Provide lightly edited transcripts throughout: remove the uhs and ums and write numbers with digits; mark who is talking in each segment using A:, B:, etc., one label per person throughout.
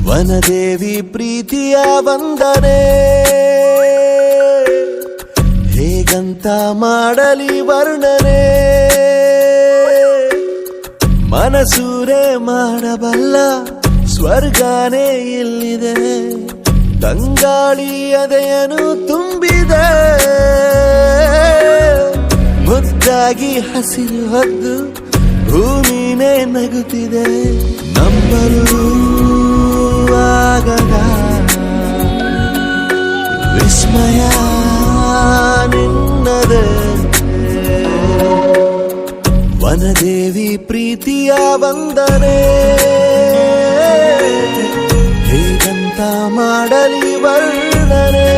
A: ವನದೇವಿ ಪ್ರೀತಿಯ ವಂದನೆ ಹೇಗಂತ ಮಾಡಲಿ ವರ್ಣನೆ, ಮನಸೂರೆ ಮಾಡಬಲ್ಲ ಸ್ವರ್ಗನೇ ಇಲ್ಲಿದೆ, ತಂಗಾಳಿ ಎದೆಯನ್ನು ತುಂಬಿದೆ, ಮುದ್ದಾಗಿ ಹಸಿರು ಹೊದ್ದು ಭೂಮಿನೇ ನಗುತ್ತಿದೆ, ನಂಬಲು ಆಗದ ವಿಸ್ಮಯ ನಿನ್ನದೆ. ವನದೇವಿ ಪ್ರೀತಿಯ ವಂದನೆ ಹೇಗಂತ ಮಾಡಲಿ ವರ್ಣನೆ.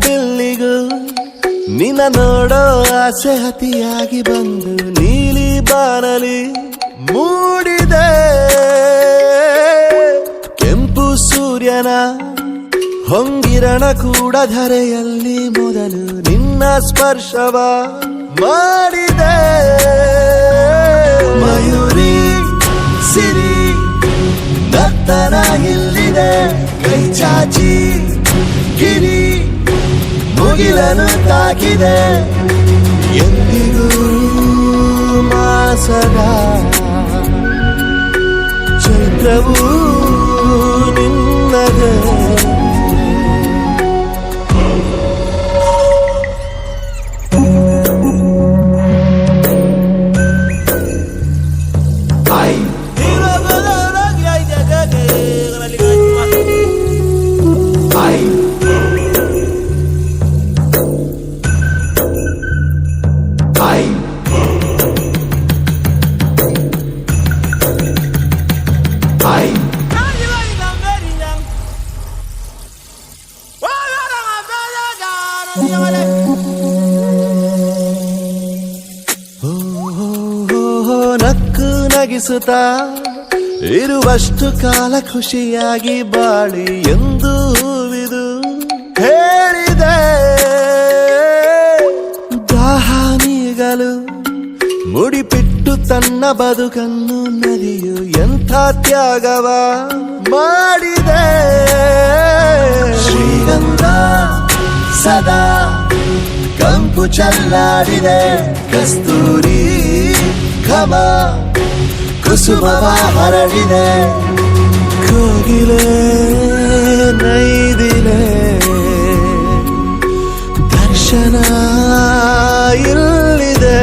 A: ಬಿಲ್ಲಿಗೂ ನಿನ್ನ ನೋಡೋ ಆಸೆ ಅತಿಯಾಗಿ ಬಂದು ನೀಲಿ ಬಾನಲಿ ಮೂಡಿದೆ, ಕೆಂಪು ಸೂರ್ಯನ ಹೊಂಗಿರಣ ಕೂಡ ಧರೆಯಲ್ಲಿ ಮೊದಲು ನಿನ್ನ ಸ್ಪರ್ಶವ ಮಾಡಿದೆ, ಮಯೂರಿ ಸಿರಿ ದತ್ತನ ಇಲ್ಲಿದೆ, ಕೈ ಚಾಚಿ ಗಿರಿ ಮುಗಿಲನು ತಾಕಿದೆ, ಎಂದಿಗೂ ಮಾಸದ ಚೈತ್ರವೂ ನಿನ್ನದೆ. ನಕ್ಕು ನಗಿಸುತ್ತಾ ಇರುವಷ್ಟು ಕಾಲ ಖುಷಿಯಾಗಿ ಬಾಳಿ ಎಂದು ಹೂವಿದು ಹೇಳಿದೆ, ದಾಹ ನೀಗಲು ಮುಡಿಪಿಟ್ಟು ತನ್ನ ಬದುಕನ್ನು ನದಿಯು ಎಂಥ ತ್ಯಾಗವ ಮಾಡಿದೆ, ಶ್ರೀಗಂಧ ಸದಾ ಕಂಪು ಚಲ್ಲಾಡಿದೆ, ಕಸ್ತೂರಿ ಘಮ ಕುಸುಮವ ಹರಡಿದೆ, ಕೋಗಿಲೆ ನೈದಿಲೆ ದರ್ಶನ ಇಲ್ಲಿದೆ,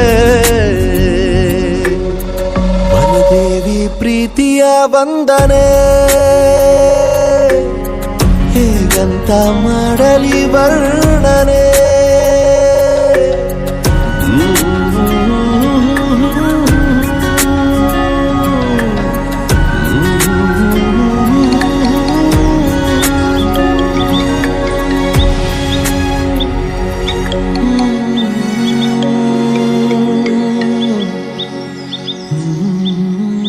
A: ವನದೇವಿ ಪ್ರೀತಿಯ ವಂದನೆ ಹೇಗಂತ ಮಾಡಲಿ ವರ್ಣನೆ.